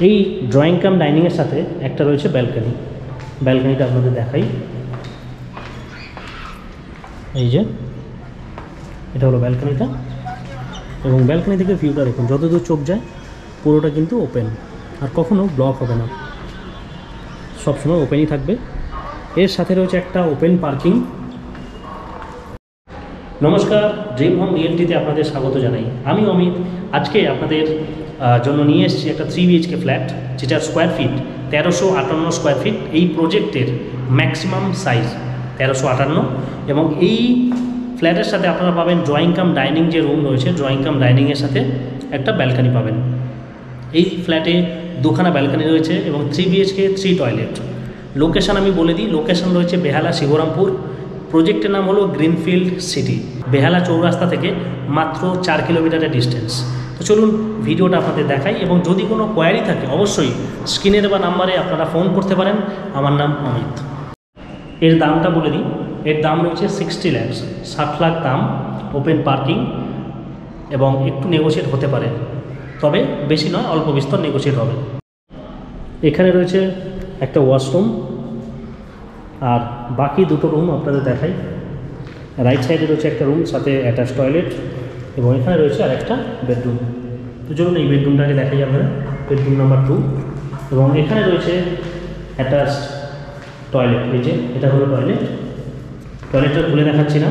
এই ড্রয়িং কাম ডাইনিংয়ের সাথে একটা রয়েছে ব্যালকনি। ব্যালকনিটা আপনাদের দেখাই। এই যে এটা হলো ব্যালকনিটা, এবং ব্যালকনি থেকে ভিউটা দেখুন, যতদূর চোখ যায় পুরোটা কিন্তু ওপেন, আর কখনো ব্লক হবে না, সবসময় ওপেনই থাকবে। এর সাথে রয়েছে একটা ওপেন পার্কিং। নমস্কার, ড্রিম হোম রিয়েলটিতে আপনাদের স্বাগত জানাই। আমি অমিত। আজকে আপনাদের জন্য নিয়ে এসেছি একটা 3 BHK ফ্ল্যাট, যেটার স্কোয়ার ফিট 1358 স্কোয়ার ফিট। এই প্রজেক্টের ম্যাক্সিমাম সাইজ 1358, এবং এই ফ্ল্যাটের সাথে আপনারা পাবেন ড্রয়িং কাম ডাইনিং যে রুম রয়েছে, ড্রয়িং কাম ডাইনিংয়ের সাথে একটা ব্যালকনি পাবেন। এই ফ্ল্যাটে দুখানা ব্যালকনি রয়েছে এবং 3 BHK 3 টয়লেট। লোকেশান আমি বলে দিই, লোকেশান রয়েছে বেহালা শিবরামপুর। প্রজেক্টের নাম হলো গ্রিনফিল্ড সিটি। বেহালা চৌরাস্তা থেকে মাত্র 4 কিলোমিটারের ডিস্টেন্স। তো চলুন ভিডিওটা আপনাদের দেখাই, এবং যদি কোনো কোয়ারি থাকে অবশ্যই স্ক্রিনে দেওয়া নাম্বারে আপনারা ফোন করতে পারেন। আমার নাম অমিত। এর দামটা বলে দিই, এর দাম রয়েছে 60 লাখ, 60 লাখ দাম, ওপেন পার্কিং, এবং একটু নেগোশিয়েট হতে পারে, তবে বেশি নয়, অল্প বিস্তর নেগোশিয়েট হবে। এখানে রয়েছে একটা ওয়াশরুম, আর বাকি দুটো রুম আপনাদের দেখাই। রাইট সাইডে রয়েছে একটা রুম, সাথে অ্যাটাচ টয়লেট, এবং এখানে রয়েছে আর একটা বেডরুম। তো চলুন এই বেডরুমটাকে দেখাই আপনারা, বেডরুম নাম্বার 2। এবং এখানে রয়েছে অ্যাটাচ টয়লেট। এই যে এটা হলো টয়লেট। টয়লেটটা খুলে দেখাচ্ছি না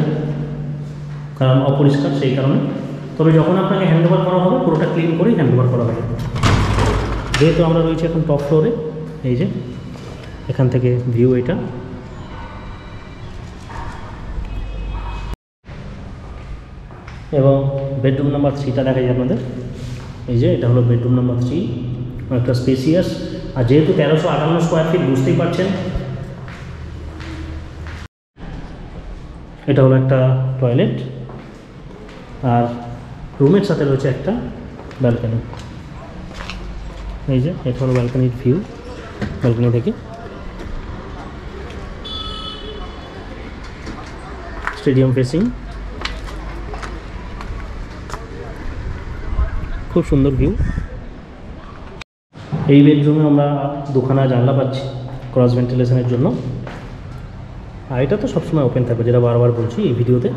কারণ অপরিষ্কার, সেই কারণে। তবে যখন আপনাকে হ্যান্ডওভার করা হবে পুরোটা ক্লিন করেই হ্যান্ডওভার করা হবে। যেহেতু আমরা রয়েছি এখন টপ ফ্লোরে, এই যে এখান থেকে ভিউ এটা। এবং বেডরুম নাম্বার 3টা দেখাই আপনাদের। এই যে এটা হলো বেডরুম নাম্বার 3, একটা স্পেসিয়াস। আর যেহেতু 1358 স্কোয়ার ফিট, বুঝতেই পারছেন। এটা হলো একটা টয়লেট, আর রুমের সাথে রয়েছে একটা ব্যালকনি। এই যে এটা হলো ব্যালকনির ভিউ, ব্যালকনি থেকে স্টেডিয়াম ফেসিং, খুব সুন্দর ভিউ। এই বেডরুমে আমরা দুখানা জানলা পাচ্ছি ক্রস ভেন্টিলেশনের জন্য, আর এটা তো সবসময় ওপেন থাকবে, যেটা বারবার বলছি এই ভিডিওতে।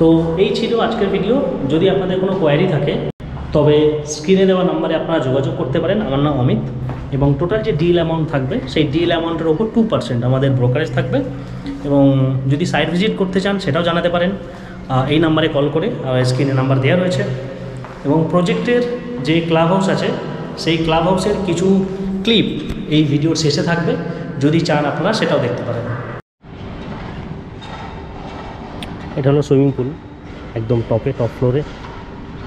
তো এই ছিল আজকের ভিডিও। যদি আপনাদের কোনো কোয়ারি থাকে তবে স্ক্রিনে দেওয়া নাম্বারে আপনারা যোগাযোগ করতে পারেন। আমার নাম অমিত, এবং টোটাল যে ডিল অ্যামাউন্ট থাকবে সেই ডিল অ্যামাউন্টের ওপর 2% আমাদের ব্রোকারেজ থাকবে। এবং যদি সাইট ভিজিট করতে চান সেটাও জানাতে পারেন এই নাম্বারে কল করে, স্ক্রিনে নাম্বার দেওয়া রয়েছে। এবং প্রজেক্টের যে ক্লাব হাউস আছে, সেই ক্লাব হাউসের কিছু ক্লিপ এই ভিডিওর শেষে থাকবে, যদি চান আপনারা সেটাও দেখতে পারেন। এটা হলো সুইমিং পুল, একদম টপে, টপ ফ্লোরে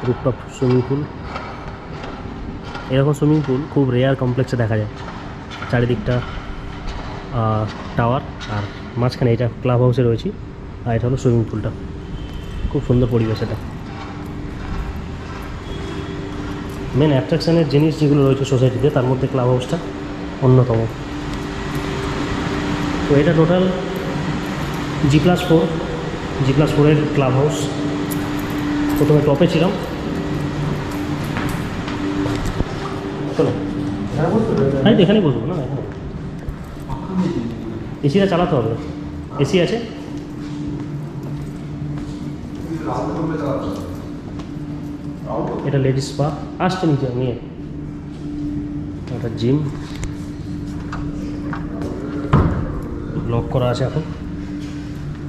রুফটপ সুইমিং পুল। এরকম সুইমিং পুল খুব রেয়ার কমপ্লেক্সে দেখা যায়। চারিদিকটা টাওয়ার, আর মাঝখানে এটা ক্লাব হাউসে রয়েছে, আর এটা হলো সুইমিং পুলটা। খুব সুন্দর পরিবেশ। এটা মেন অ্যাট্রাকশানের জিনিস যেগুলো রয়েছে সোসাইটিতে, তার মধ্যে ক্লাব হাউসটা অন্যতম। তো এটা টোটাল G+4, G+4-এর ক্লাব হাউস। প্রথমে টপে ছিলাম। চলো হ্যাঁ, এখানেই বসবো না, এসিটা চালাতে হবে। এসি আছে। এটা লেডিস স্পা, আসছে নিচে নিয়ে। এটা জিম, লক করা আছে এখন।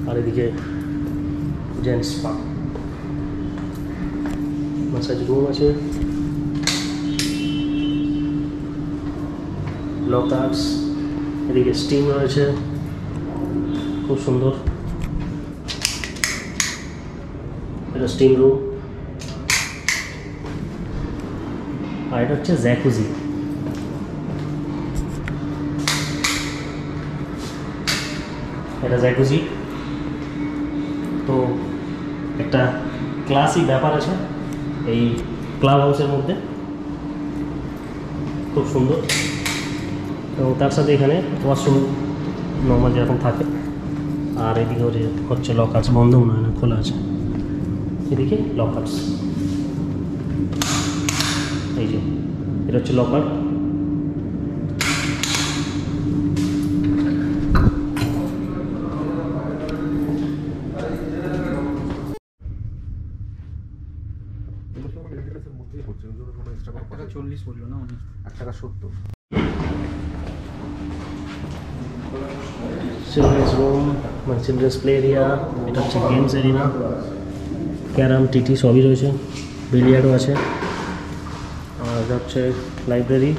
আর এদিকে জেন্টস স্পা, ম্যাসাজ রুম আছে, লকার্স, এদিকে স্টিম রয়েছে, খুব সুন্দর। এটা স্টিম রুম। আর এটা হচ্ছে জ্যাকুজি। এটা জ্যাকুজি। তো একটা ক্লাসিক ব্যাপার আছে এই ক্লাব হাউসের মধ্যে, খুব সুন্দর। এবং তার সাথে এখানে ওয়াশরুম নর্মাল যেরকম থাকে। আর এদিকে হচ্ছে লকার্স, বন্ধ মনে হয় না, খোলা আছে। এদিকে লকার্স, এই যে এটা হচ্ছে লকার। $40 বললো না, $1.70। চিলড্রেন্স রুম, মানে চিলড্রেন্স প্লে এরিয়া, এটা হচ্ছে গেমস এরিয়া, ক্যারাম টিটি সবই রয়েছে, বিলিয়ার্ডও আছে। আর এটা হচ্ছে লাইব্রেরি।